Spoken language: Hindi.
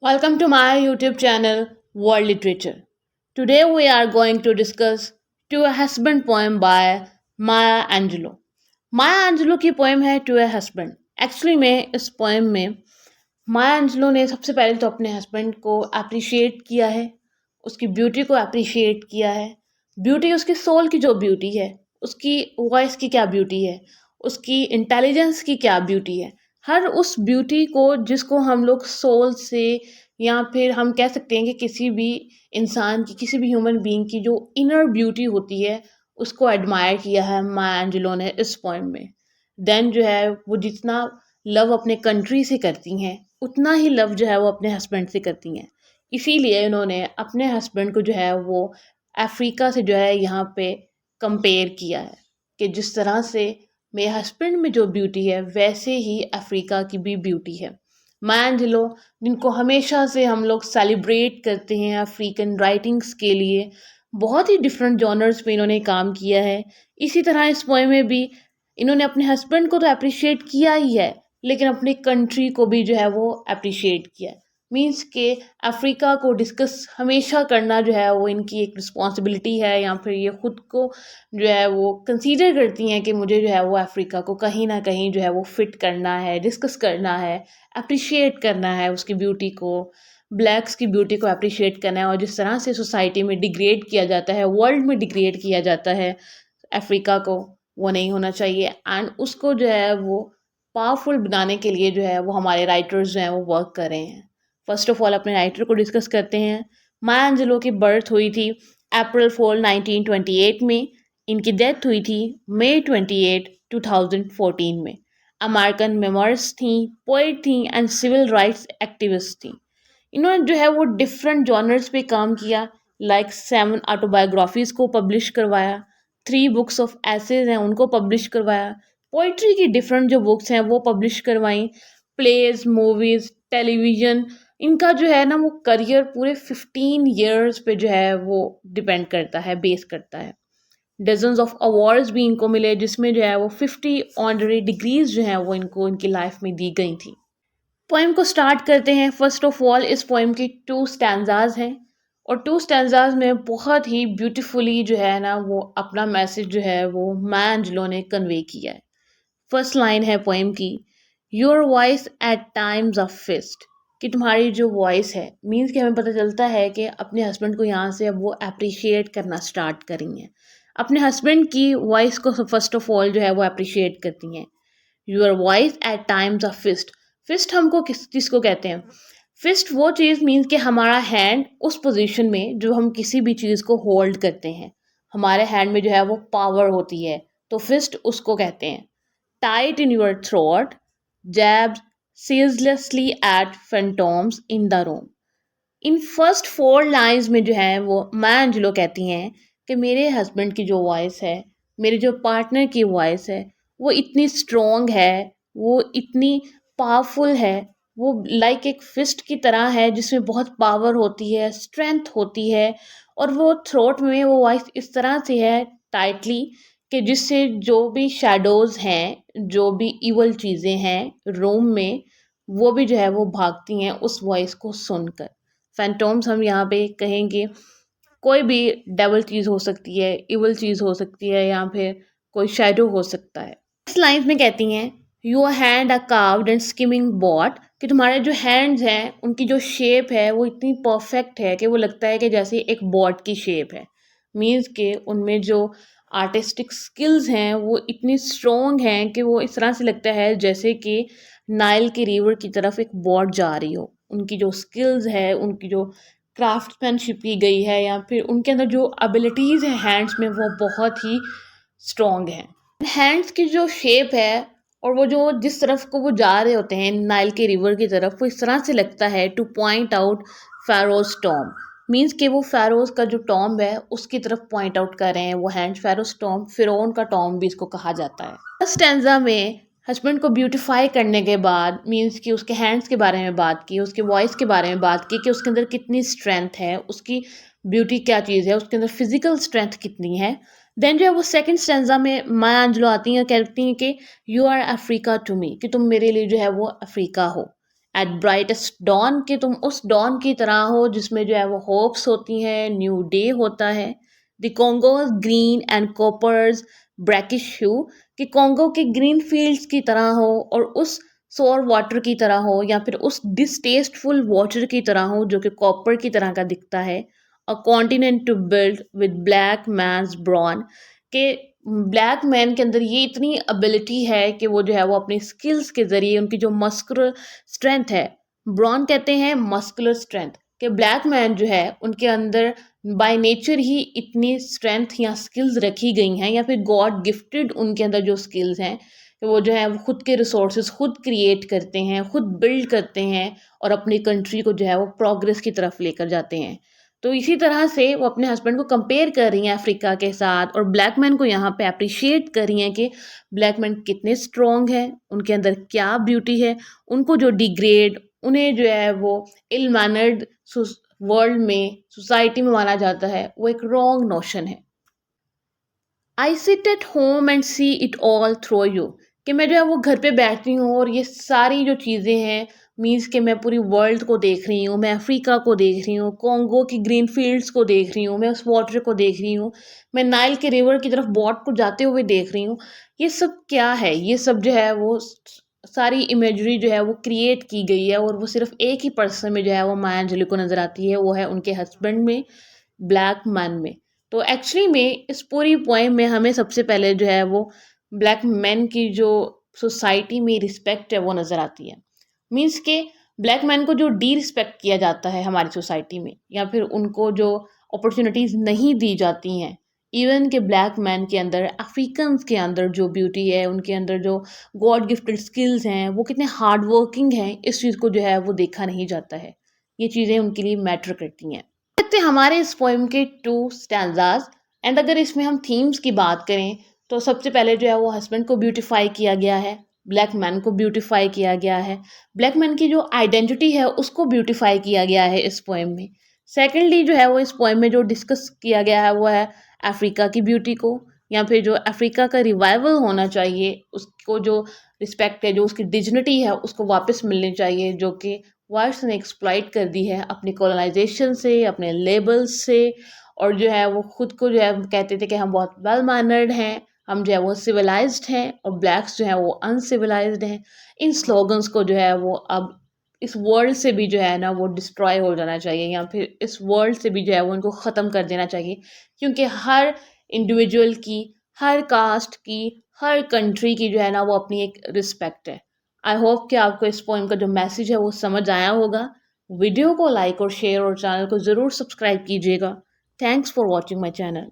Welcome to my YouTube channel World Literature. Today we are going to discuss To a Husband poem by Maya Angelou. Maya Angelo की पोएम है टू ए हस्बैंड. एक्चुअली में इस पोएम में माया एंजेलो ने सबसे पहले तो अपने हस्बैंड को अप्रिशिएट किया है, उसकी ब्यूटी को अप्रिशिएट किया है. ब्यूटी उसकी सोल की जो ब्यूटी है, उसकी वॉइस की क्या ब्यूटी है, उसकी इंटेलिजेंस की क्या ब्यूटी है, हर उस ब्यूटी को जिसको हम लोग सोल से या फिर हम कह सकते हैं कि किसी भी इंसान की, किसी भी ह्यूमन बीइंग की जो इनर ब्यूटी होती है, उसको एडमायर किया है माया एंजेलो ने इस पोएम में. देन जो है वो जितना लव अपने कंट्री से करती हैं, उतना ही लव जो है वो अपने हस्बैंड से करती हैं. इसीलिए उन्होंने अपने हस्बैंड को जो है वो अफ्रीका से जो है यहाँ पे कंपेयर किया है कि जिस तरह से मेरे हस्बैंड में जो ब्यूटी है वैसे ही अफ्रीका की भी ब्यूटी है. माया एंजेलो, जिनको हमेशा से हम लोग सेलिब्रेट करते हैं अफ्रीकन राइटिंग्स के लिए, बहुत ही डिफरेंट जॉनर्स में इन्होंने काम किया है. इसी तरह इस पोएम में भी इन्होंने अपने हस्बैंड को तो अप्रिशिएट किया ही है, लेकिन अपनी कंट्री को भी जो है वो अप्रिशिएट किया है. मीन्स के अफ्रीका को डिस्कस हमेशा करना जो है वो इनकी एक रिस्पॉन्सिबिलिटी है, या फिर ये खुद को जो है वो कंसीडर करती हैं कि मुझे जो है वो अफ्रीका को कहीं ना कहीं जो है वो फिट करना है, डिस्कस करना है, अप्रिशिएट करना है उसकी ब्यूटी को, ब्लैक्स की ब्यूटी को अप्रिशिएट करना है. और जिस तरह से सोसाइटी में डिग्रेड किया जाता है, वर्ल्ड में डिग्रेड किया जाता है अफ्रीका को, वो नहीं होना चाहिए. एंड उसको जो है वो पावरफुल बनाने के लिए जो है वो हमारे राइटर्स जो हैं वो वर्क कर रहे हैं. फर्स्ट ऑफ ऑल अपने राइटर को डिस्कस करते हैं. माया एंजेलो की बर्थ हुई थी अप्रैल 4 1928 में. इनकी डेथ हुई थी मई 28 2014 में. अमेरिकन मेमोरिस्ट थी, पोइट थी एंड सिविल राइट्स एक्टिविस्ट थी. इन्होंने जो है वो डिफरेंट जॉनर्स पे काम किया. लाइक 7 ऑटोबायोग्राफीज को पब्लिश करवाया, 3 बुक्स ऑफ एसेज हैं उनको पब्लिश करवाया, पोइट्री की डिफरेंट जो बुक्स हैं वो पब्लिश करवाई, प्लेज, मूवीज, टेलीविज़न. इनका जो है ना वो करियर पूरे 15 ईयर्स पे जो है वो डिपेंड करता है, बेस करता है. डजन्स ऑफ अवार्ड्स भी इनको मिले, जिसमें जो है वो 50 ऑनररी डिग्रीज जो हैं वो इनको इनकी लाइफ में दी गई थी. पोएम को स्टार्ट करते हैं. फर्स्ट ऑफ ऑल इस पोएम की 2 स्टैंजाज हैं, और 2 स्टैंजाज में बहुत ही ब्यूटीफुली जो है ना वो अपना मैसेज जो है वो माया एंजेलो ने कन्वे किया है. फर्स्ट लाइन है पोएम की, your voice at times of feast. कि तुम्हारी जो वॉइस है, मीन्स कि हमें पता चलता है कि अपने हस्बैंड को यहाँ से अब वो अप्रिशिएट करना स्टार्ट करेंगे. अपने हस्बैंड की वॉइस को फर्स्ट ऑफ ऑल जो है वो अप्रिशिएट करती हैं. Your voice at times of feast. Feast हमको किस चीज़ को कहते हैं? फिस्ट वो चीज़ मीन्स कि हमारा हैंड उस पोजीशन में जो हम किसी भी चीज़ को होल्ड करते हैं, हमारे हैंड में जो है वो पावर होती है, तो फिस्ट उसको कहते हैं. Tight in your throat, jabs ceaselessly at phantoms in the room. In first 4 lines में जो है वो माया एंजेलो कहती हैं कि मेरे हस्बैंड की जो वॉइस है, मेरे जो पार्टनर की वॉइस है, वो इतनी स्ट्रॉन्ग है, वो इतनी पावरफुल है, वो लाइक एक फिस्ट की तरह है जिसमें बहुत पावर होती है, स्ट्रेंथ होती है. और वो थ्रोट में वो वॉइस इस तरह से है टाइटली कि जिससे जो भी शैडोज़ हैं, जो भी इवल चीज़ें हैं रूम में, वो भी जो है वो भागती हैं उस वॉइस को सुनकर. फैंटोम्स हम यहाँ पे कहेंगे कोई भी डेविल चीज़ हो सकती है, इवल चीज़ हो सकती है, या फिर कोई शैडो हो सकता है. इस लाइन्स में कहती हैं, your hand a carved and skimming boat. कि तुम्हारे जो हैंड्स हैं उनकी जो शेप है वो इतनी परफेक्ट है कि वो लगता है कि जैसे एक बॉट की शेप है. मीन्स के उनमें जो आर्टिस्टिक स्किल्स हैं वो इतनी स्ट्रॉन्ग हैं कि वो इस तरह से लगता है जैसे कि नाइल के रिवर की तरफ एक बॉट जा रही हो. उनकी जो स्किल्स है, उनकी जो क्राफ्ट्समैनशिप की गई है, या फिर उनके अंदर जो एबिलिटीज़ हैं हैंड्स में, वो बहुत ही स्ट्रॉन्ग हैं. हैंड्स की जो शेप है और वो जो जिस तरफ को वो जा रहे होते हैं नाइल के रिवर की तरफ, वो इस तरह से लगता है to point out pharaoh's tomb. Means कि वो फ़ारोज़ का जो टॉम्ब है उसकी तरफ पॉइंट आउट कर रहे हैं वो हैंड्स. फ़ारोज़ टॉम्ब, फ़िरौन का टॉम्ब भी इसको कहा जाता है. फर्स्ट स्टैंजा में हस्बैंड को ब्यूटीफाई करने के बाद मीन्स कि उसके हैंड्स के बारे में बात की, उसके वॉइस के बारे में बात की कि उसके अंदर कितनी स्ट्रेंथ है, उसकी ब्यूटी क्या चीज़ है, उसके अंदर फिजिकल स्ट्रेंथ कितनी है. देन जो है वो सेकंड स्टैंजा में माया एंजेलो आती हैं, कहती हैं कि you are Africa to me. कि तुम मेरे लिए जो है वो अफ्रीका हो. एट ब्राइटेस्ट डॉन, कि तुम उस डॉन की तरह हो जिसमें जो है वो होप्स होती हैं, न्यू डे होता है। The Congo's green and copper's brackish hue, कि कॉन्गो के ग्रीन फील्ड्स की तरह हो और उस सोर वाटर की तरह हो, या फिर उस डिसटेस्टफुल वाटर की तरह हो जो कि कॉपर की तरह का दिखता है। A continent to build with black man's brawn, के ब्लैक मैन के अंदर ये इतनी एबिलिटी है कि वो जो है वो अपनी स्किल्स के ज़रिए, उनकी जो मस्कुलर स्ट्रेंथ है, ब्रॉन कहते हैं मस्कुलर स्ट्रेंथ, कि ब्लैक मैन जो है उनके अंदर बाय नेचर ही इतनी स्ट्रेंथ या स्किल्स रखी गई हैं, या फिर गॉड गिफ्टेड उनके अंदर जो स्किल्स हैं कि वो जो है वो खुद के रिसोर्सेज खुद क्रिएट करते हैं, खुद बिल्ड करते हैं और अपनी कंट्री को जो है वो प्रोग्रेस की तरफ लेकर जाते हैं। तो इसी तरह से वो अपने हस्बैंड को कंपेयर कर रही हैं अफ्रीका के साथ, और ब्लैक मैन को यहाँ पे अप्रिशिएट कर रही हैं कि ब्लैक मैन कितने स्ट्रॉन्ग हैं, उनके अंदर क्या ब्यूटी है। उनको जो डिग्रेड, उन्हें जो है वो इल मैनर्ड वर्ल्ड में, सोसाइटी में माना जाता है, वो एक रॉन्ग नोशन है। I sit at home and see it all through you, कि मैं जो है वो घर पे बैठती हूँ और ये सारी जो चीज़ें हैं, मीन्स कि मैं पूरी वर्ल्ड को देख रही हूँ, मैं अफ्रीका को देख रही हूँ, कॉन्गो की ग्रीन फील्ड्स को देख रही हूँ, मैं उस वाटर को देख रही हूँ, मैं नाइल के रिवर की तरफ बोट को जाते हुए देख रही हूँ। ये सब क्या है? ये सब जो है वो सारी इमेजरी जो है वो क्रिएट की गई है, और वो सिर्फ एक ही पर्सन में जो है वो माया अंजलि को नज़र आती है, वो है उनके हस्बैंड में, ब्लैक मैन में। तो एक्चुअली में इस पूरी पोएम में हमें सबसे पहले जो है वो ब्लैक मैन की जो सोसाइटी में रिस्पेक्ट है वो नज़र आती है। मीन्स के ब्लैक मैन को जो डी रिस्पेक्ट किया जाता है हमारी सोसाइटी में, या फिर उनको जो अपॉर्चुनिटीज़ नहीं दी जाती हैं, इवन के ब्लैक मैन के अंदर, अफ्रीकन्स के अंदर जो ब्यूटी है, उनके अंदर जो गॉड गिफ्टेड स्किल्स हैं, वो कितने हार्ड वर्किंग हैं, इस चीज़ को जो है वो देखा नहीं जाता है। ये चीज़ें उनके लिए मैटर करती हैं। थे हमारे इस पोएम के 2 स्टैंजाज, एंड अगर इसमें हम थीम्स की बात करें तो सबसे पहले जो है वो हस्बैंड को ब्यूटीफाई किया गया है, ब्लैक मैन को ब्यूटीफाई किया गया है, ब्लैक मैन की जो आइडेंटिटी है उसको ब्यूटीफाई किया गया है इस पोएम में। सेकेंडली जो है वो इस पोएम में जो डिस्कस किया गया है वो है अफ्रीका की ब्यूटी को, या फिर जो अफ्रीका का रिवाइवल होना चाहिए, उसको जो रिस्पेक्ट है, जो उसकी डिग्निटी है उसको वापस मिलनी चाहिए, जो कि वाइट्स ने एक्सप्लॉइट कर दी है अपनी कॉलोनाइजेशन से, अपने लेबल्स से। और जो है वो खुद को जो है कहते थे कि हम बहुत वेल मैनर्ड हैं, हम जो है वो सिविलाइज्ड हैं, और ब्लैक्स जो है वो अनसिविलाइज्ड हैं। इन स्लोगन्स को जो है वो अब इस वर्ल्ड से भी जो है ना वो डिस्ट्रॉय हो जाना चाहिए, या फिर इस वर्ल्ड से भी जो है वो उनको ख़त्म कर देना चाहिए, क्योंकि हर इंडिविजुअल की, हर कास्ट की, हर कंट्री की जो है ना वो अपनी एक रिस्पेक्ट है। आई होप कि आपको इस पोएम का जो मैसेज है वो समझ आया होगा। वीडियो को लाइक और शेयर और चैनल को ज़रूर सब्सक्राइब कीजिएगा। Thanks for watching my channel.